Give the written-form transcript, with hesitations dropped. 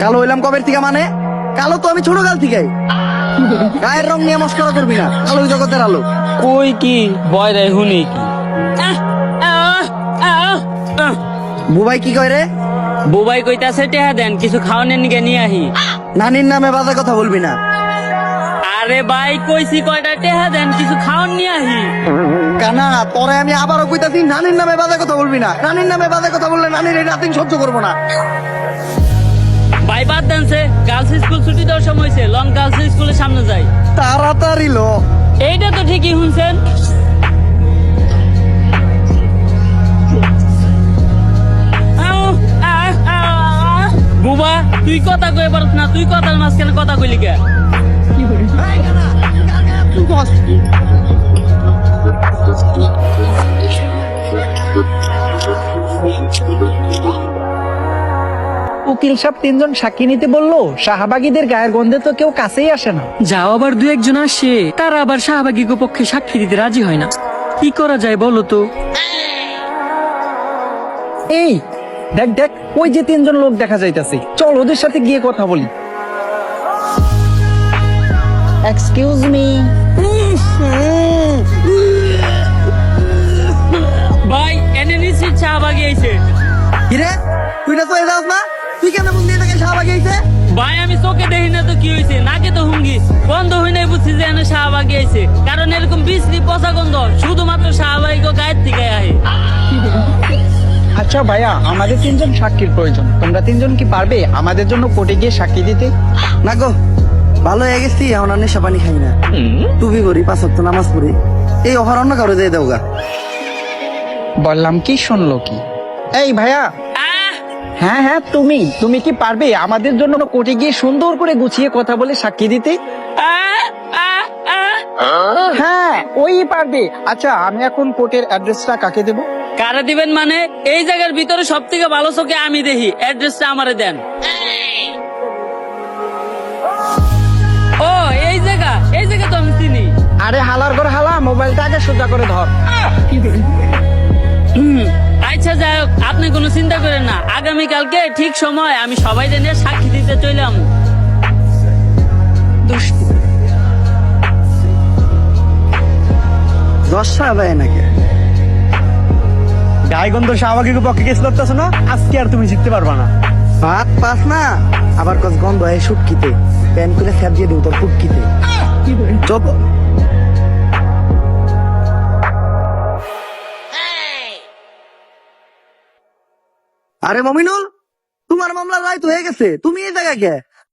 কালো হইলাম কবের থেকে? মানে কালো তো আমি ছোট কাল থেকে। গায়ের রং নিয়ে মস্করা করবি না, আলোই জগতের আলো। কই কি বয় রে হুনি কি বুবাই কি কয় রে? বুবাই কইতাছে টেহা দেন কিছু খাওয়ানোর নিকে নিয়ে আহি। নানির নামে বাজে কথা বলবি না। আরে ভাই কইছি কয়টা টেহা দেন কিছু খাওয়ান নিয়ে আহি। কানা তোরে আমি আবারও কইতাছি, নানির নামে বাজে কথা বলবি না। নানির নামে বাজে কথা বললে নানির এই রাতিন সহ্য করবো না। ভাই বাদ দেন সে, গার্লস স্কুল ছুটি দেওয়ার সময় হয়েছে, লং গার্লস স্কুলের সামনে যাই। তাড়াতাড়ি লো। এইটা তো ঠিকই শুনছেন। বুবা তুই কথা কই পারছ না, তুই কথার মাঝখানে কথা কইলি কে? উকিল সাহেব তিনজন সাক্ষী নিতে বললো, শাহবাগীদের গায়ের গন্ধে তো কেউ কাছেই আসে না। যাও আবার দু একজন আসে, তারা আবার শাহবাগী পক্ষে সাক্ষী দিতে রাজি হয় না। কি করা যায় বলো তো? এই দেখ দেখ, ওই যে তিনজন লোক দেখা যাইতাছে, চল ওদের সাথে গিয়ে কথা বলি। Excuse me. ভাই এনে নিশ্চিত শাহবাগী আইছে। কিরে তুই না তো এ যাস না? তুই কেন মন দিয়ে তাকে শাহবাগে আইছে? ভাই আমি চোখে দেখি না তো কি হয়েছে, নাকে তো হুঙ্গি বন্ধ হই নাই, বুঝছি যে এনে শাহবাগী আইছে। কারণ এরকম বিশ্রী পচা গন্ধ শুধুমাত্র শাহবাগী গায়ের থেকে আহে। আচ্ছা ভাইয়া, আমাদের তিনজন সাক্ষীর প্রয়োজন, তোমরা তিনজন কি পারবে আমাদের জন্য কোর্টে গিয়ে সাক্ষী দিতে? না গো, ভালো হয়ে গেছি, এখন আর নেশা পানি খাই না। টুপি করি, 5 ওয়াক্ত নামাজ পড়ি। এই অফার অন্য কারো দিয়ে দেওগা। বললাম কি, শুনলো কি? এই ভাইয়া, আহ! হ্যাঁ হ্যাঁ, তুমি কি পারবে আমাদের জন্য কোর্টে গিয়ে সুন্দর করে গুছিয়ে কথা বলে সাক্ষী দিতে? আহ! আহ! আহ! হ্যাঁ ওই পারবে। আচ্ছা আমি এখন কোর্টের অ্যাড্রেসটা কাকে দেব? কারে দিবেন মানে? এই জায়গার ভিতরে সব থেকে ভালো চোখে আমি দেখি, অ্যাড্রেসটা আমারে দেন। ও এই জায়গা তো আমি চিনি। আরে হালার ঘর হালা, মোবাইলটা আগে সোজা করে ধর। আচ্ছা যাই হোক, আপনি কোনো চিন্তা করেন না, আগামীকালকে ঠিক সময় আমি সবাই নিয়ে সাক্ষী দিতে চললাম। দশ শাহবাগে নাকি? গায়গন্ধ শাহবাগীর পক্ষে কেস লড়তেছ না, আজকে আর তুমি জিততে পারবা না। ভাত পাস না, আবার কস গন্ধ হয় শুটকিতে। প্যান করে স্যাপ দিয়ে দেব তোর ফুটকিতে। চপ। আরে মমিনুল, তোমার মামলা রায় তো হয়ে গেছে, তুমি এই জায়গায় কে?